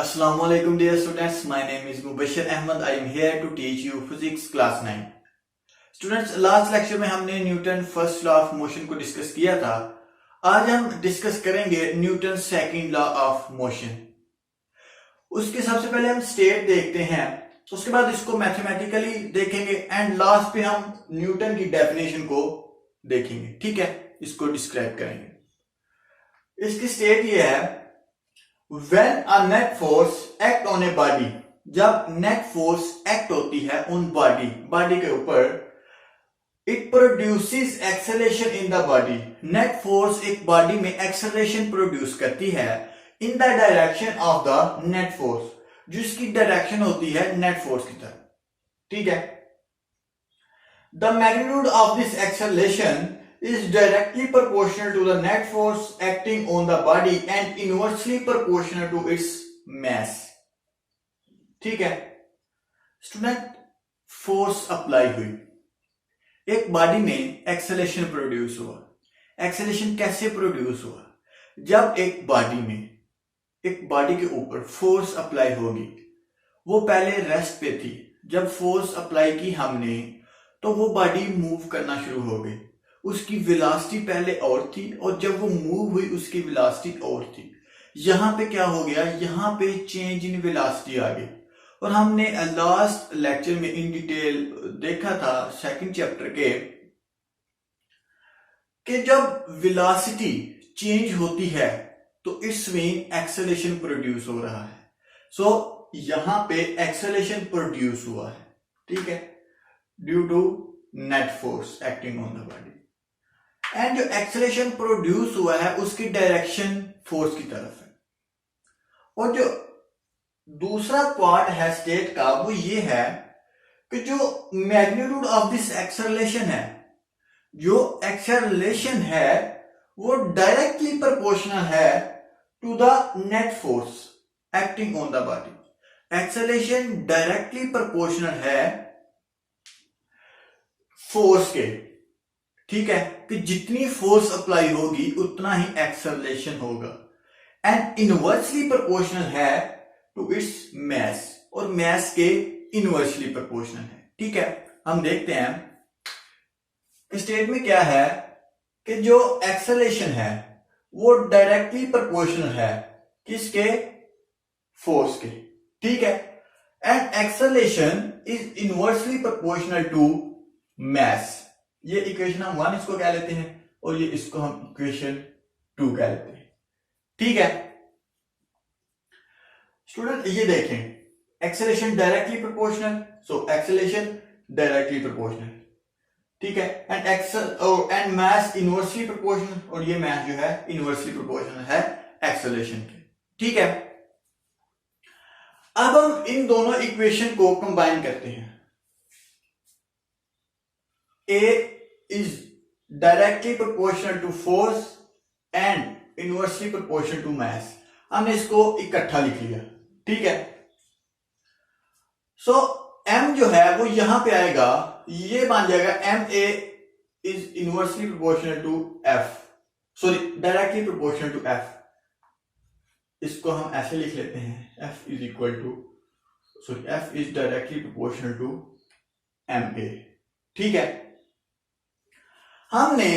Assalamu alaikum dear students, my name is Mubashir Ahmed. I am here to teach you physics class 9. Students, last lecture में हमने Newton first law of motion को discuss किया था. आज हम discuss करेंगे Newton second law of motion. उसके सबसे पहले हम स्टेट देखते हैं, उसके बाद इसको मैथमेटिकली देखेंगे एंड लास्ट पे हम न्यूटन की डेफिनेशन को देखेंगे. ठीक है, इसको डिस्क्राइब करेंगे. इसकी स्टेट ये है, When a net force act on a body, जब नेट फोर्स एक्ट होती है उन बॉडी के ऊपर, it produces acceleration in the body. Net force एक बॉडी में एक्सेलरेशन प्रोड्यूस करती है in the direction of the net force, जिसकी डायरेक्शन होती है नेट फोर्स की तरफ. ठीक है. The magnitude of this acceleration is directly proportional to the net force acting on the body and inversely proportional to its mass. ठीक है student, force apply हुई, एक बॉडी में एक्सेलेरेशन प्रोड्यूस हुआ. एक्सेलेरेशन कैसे प्रोड्यूस हुआ? जब एक बॉडी के ऊपर फोर्स अप्लाई होगी, वो पहले रेस्ट पे थी, जब फोर्स अप्लाई की हमने तो वो बॉडी मूव करना शुरू हो गई. उसकी वेलोसिटी पहले और थी और जब वो मूव हुई उसकी वेलोसिटी और थी. यहां पे क्या हो गया, यहां पे चेंज इन वेलोसिटी आ गई. और हमने लास्ट लेक्चर में इन डिटेल देखा था सेकंड चैप्टर के, कि जब वेलोसिटी चेंज होती है तो इट्स मीन एक्सेलरेशन प्रोड्यूस हो रहा है. सो यहां पे एक्सेलरेशन प्रोड्यूस हुआ है. ठीक है, due to net force acting on the body. And जो एक्सेलरेशन प्रोड्यूस हुआ है उसकी डायरेक्शन फोर्स की तरफ है. और जो दूसरा पार्ट है स्टेट का वो ये है कि जो मैग्नीट्यूड ऑफ दिस एक्सेलरेशन है, जो एक्सेलरेशन है वो डायरेक्टली प्रोपोर्शनल है to the net force acting on the body. Acceleration directly proportional है फोर्स के. ठीक है, कि जितनी फोर्स अप्लाई होगी उतना ही एक्सेलरेशन होगा. एंड इनवर्सली प्रोपोर्शनल है टू इट्स मैस, और मैस के इनवर्सली प्रोपोर्शनल है. ठीक है, हम देखते हैं स्टेट में क्या है कि जो एक्सेलरेशन है वो डायरेक्टली प्रोपोर्शनल है किसके? फोर्स के. ठीक है, and acceleration is inversely proportional to mass. ये इक्वेशन हम 1 इसको कह लेते हैं और ये इसको हम इक्वेशन 2 कह लेते हैं. ठीक है स्टूडेंट, ये देखें, acceleration directly proportional, so acceleration directly proportional. ठीक है, एंड मास इनवर्सली प्रोपोर्शनल, और ये मास जो है इनवर्सली प्रोपोर्शनल है एक्सेलरेशन के. ठीक है, अब हम इन दोनों इक्वेशन को कंबाइन करते हैं. A is directly proportional to force and inversely proportional to mass. हमने इसको इकट्ठा लिख लिया. ठीक है, सो M जो है वो यहां पे आएगा, ये बन जाएगा MA is inversely proportional to F, sorry directly proportional to F. इसको हम ऐसे लिख लेते हैं, F is equal to, sorry F is directly proportional to MA. ठीक है, हमने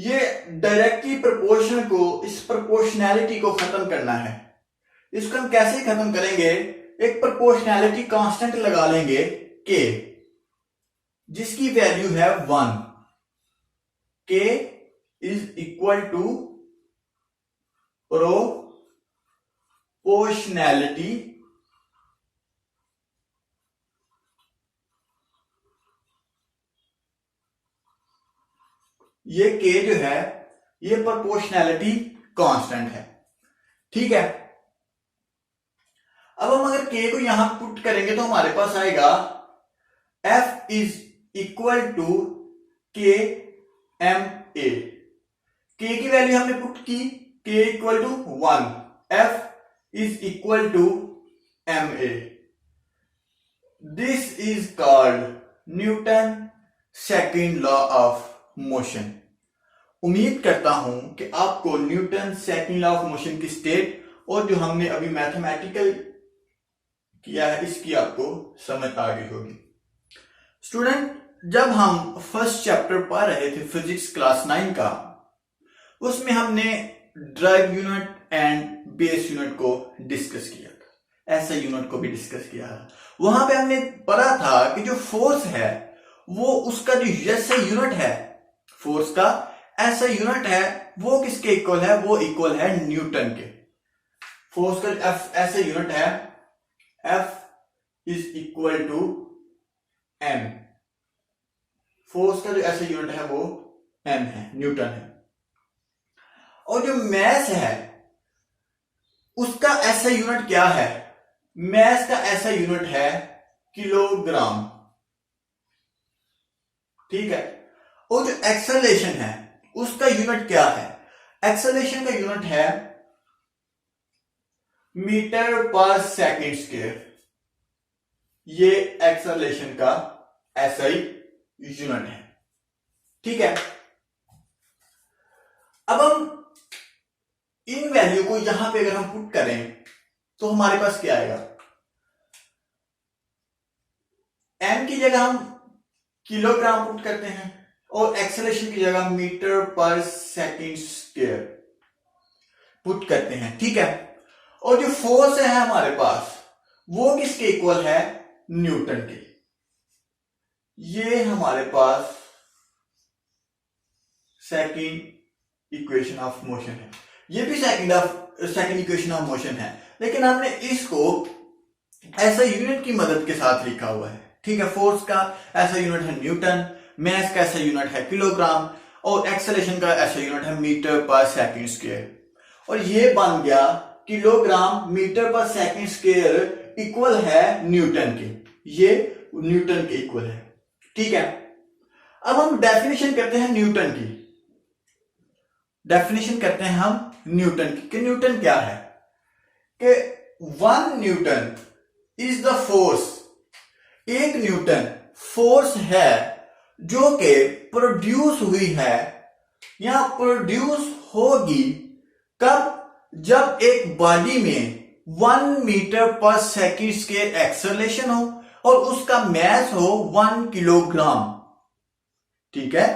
ये डायरेक्टली प्रोपोर्शनल को, इस प्रोपोर्शनैलिटी को खत्म करना है. इसको हम कैसे खत्म करेंगे? एक प्रोपोर्शनैलिटी कांस्टेंट लगा लेंगे K, जिसकी वैल्यू है 1. K is equal to proportionality ये K जो है ये प्रोपोर्शनैलिटी कांस्टेंट है. ठीक है, अब हम अगर K को यहां पुट करेंगे तो हमारे पास आएगा F is equal to K MA. K की वैल्यू हमने पुट की, K equal to 1, F is equal to MA. This is called Newton second law of motion. उम्मीद करता हूं कि आपको Newton second law of motion की स्टेट और जो हमने अभी मैथमेटिकल किया है इसकी आपको समझ आ गई होगी। स्टूडेंट, जब हम फर्स्ट चैप्टर पढ़ रहे थे फिजिक्स क्लास 9 का, उसमें हमने drive unit and base unit को डिस्कस किया था, ऐसा यूनिट को भी डिस्कस किया था। वहां पे हमने पढ़ा था कि जो फोर्स है वो उसका जो ऐसा यूनिट है, फोर्स का ऐसा यूनिट है वो किसके इक्वल है, वो इक्वल है न्यूटन के। फोर्स का एफ ऐसा यूनिट है, F is equal to M. Force का जो ऐसा यूनिट है वो एम है, न्यूटन है। और जो मैस है उसका ऐसा यूनिट क्या है, मैस का ऐसा यूनिट है किलोग्राम, ठीक है। और जो एक्सेलरेशन है उसका यूनिट क्या है, एक्सेलरेशन का यूनिट है मीटर पर सेकंड स्क्वायर। ये एक्सेलरेशन का ऐसा ही यूनिट है, ठीक है। अब हम इन वैल्यू को यहां पे अगर हम पुट करें तो हमारे पास क्या आएगा, एम की जगह हम किलोग्राम पुट करते हैं और एक्सेलरेशन की जगह मीटर पर सेकंड स्क्वायर पुट करते हैं, ठीक है। और जो फोर्स है हमारे पास वो किसके इक्वल है, न्यूटन के। ये हमारे पास सेकंड इक्वेशन ऑफ मोशन है, ये भी सेकंड इक्वेशन ऑफ मोशन है, लेकिन हमने इसको ऐसा यूनिट की मदद के साथ लिखा हुआ है, ठीक है। फोर्स का ऐसा यूनिट है न्यूटन, मास का ऐसा यूनिट है किलोग्राम और एक्सेलरेशन का ऐसा यूनिट है मीटर पर सेकंड स्क्वायर। और ये बन गया किलोग्राम मीटर पर सेकंड स्क्वायर इक्वल है न्यूटन के, ये न्यूटन के इक्वल है, ठीक है। अब हम डेफिनेशन करते हैं न्यूटन की, डेफिनेशन करते हैं हम न्यूटन की कि न्यूटन क्या है, कि 1 न्यूटन इज द फोर्स, एक न्यूटन फोर्स है जो कि प्रोड्यूस हुई है या प्रोड्यूस होगी कब, जब एक बॉडी में 1 मीटर पर सेकंड स्क्वायर एक्सेलरेशन हो और उसका मास हो 1 किलोग्राम, ठीक है।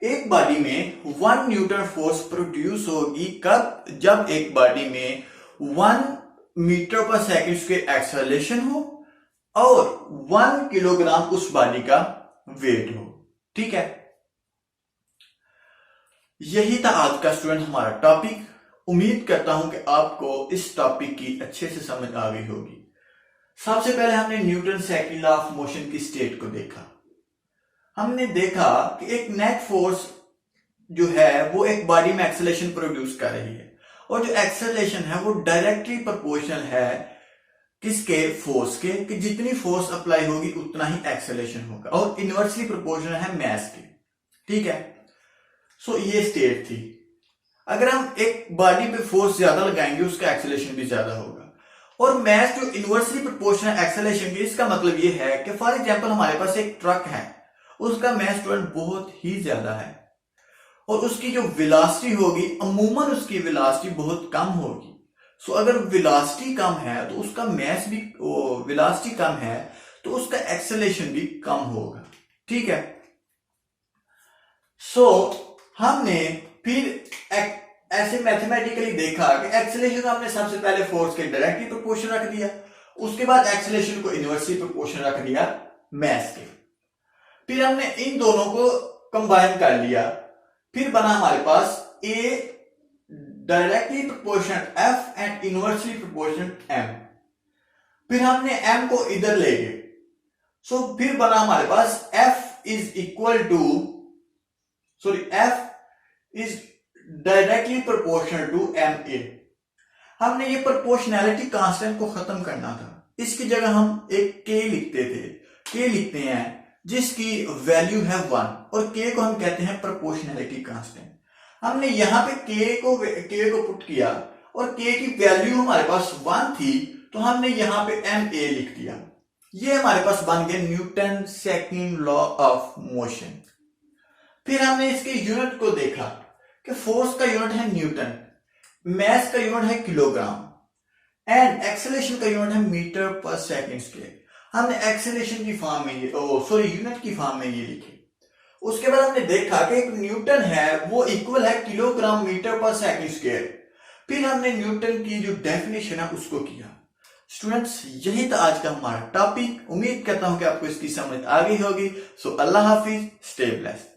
एक बॉडी में 1 न्यूटन फोर्स प्रोड्यूस होगी कब, जब एक बॉडी में 1 मीटर पर सेकंड स्क्वायर एक्सेलरेशन हो और 1 किलोग्राम उस बॉडी का वेट हो, ठीक है। यही था आज का स्टूडेंट हमारा टॉपिक। उम्मीद करता हूं कि आपको इस टॉपिक की अच्छे से समझ आ गई होगी। सबसे पहले हमने Newton second law of motion की स्टेट को देखा। हमने देखा कि एक नेट फोर्स जो है वो एक बॉडी में एक्सेलरेशन प्रोड्यूस कर रही है और जो एक्सेलरेशन है वो डायरेक्टली प्रोपोर्शनल है किसके, फोर्स के, कि जितनी फोर्स अप्लाई होगी उतना ही एक्सेलरेशन होगा और इनवर्सली प्रोपोर्शनल है मास के, ठीक है। सो ये स्टेट थी। अगर हम एक बॉडी पे फोर्स ज्यादा लगाएंगे उसका एक्सेलरेशन भी ज्यादा होगा और मास जो इनवर्सली प्रोपोर्शनल एक्सेलरेशन की, इसका मतलब ये है कि फॉर एग्जांपल हमारे पास एक ट्रक है, उसका मास स्टूडेंट बहुत ही ज्यादा है और उसकी जो वेलोसिटी होगी अमूमन उसकी वेलोसिटी बहुत कम होगी। सो अगर वेलोसिटी कम है तो उसका मास भी, वेलोसिटी कम है तो उसका एक्सेलरेशन भी कम होगा, ठीक है। सो हमने फिर ऐसे मैथमेटिकली देखा कि एक्सेलरेशन को हमने सबसे पहले फोर्स के डायरेक्टली प्रोपोर्शन रख दिया, उसके बाद एक्सेलरेशन को इनवर्सली प्रोपोर्शन रख दिया मास के, फिर हमने इन दोनों को कंबाइन कर लिया, फिर बना हमारे पास A directly proportional F and inversely proportional M. फिर हमने एम को इधर ले गए, सो फिर बना हमारे पास F is equal to, sorry F is directly proportional to M A. हमने ये प्रोपोर्शनैलिटी कांस्टेंट को खत्म करना था, इसकी जगह हम एक के लिखते थे, के लिखते हैं जिसकी वैल्यू है 1 और के को हम कहते हैं प्रोपोर्शनैलिटी कांस्टेंट। हमने यहां पे के को पुट किया और के की वैल्यू हमारे पास 1 थी तो हमने यहां पे एम ए लिख दिया। ये हमारे पास बन गया Newton second law of motion. फिर हमने इसके यूनिट को देखा कि फोर्स का यूनिट है न्यूटन, मास का यूनिट है किलोग्राम, एंड एक्सेलरेशन का यूनिट है मीटर पर सेकंड स्क्वायर। हमने एक्सेलरेशन की फॉर्म में यूनिट की फॉर्म में ये लिखे। उसके बाद हमने देखा कि एक न्यूटन है वो इक्वल है किलोग्राम मीटर पर सेकंड स्क्वायर। फिर हमने न्यूटन की जो डेफिनेशन है उसको किया। स्टूडेंट्स, यही था आज का हमारा टॉपिक। उम्मीद करता हूं कि आपको इसकी समझ आ गई होगी। सो अल्लाह हाफिज, स्टे ब्लेस्ड।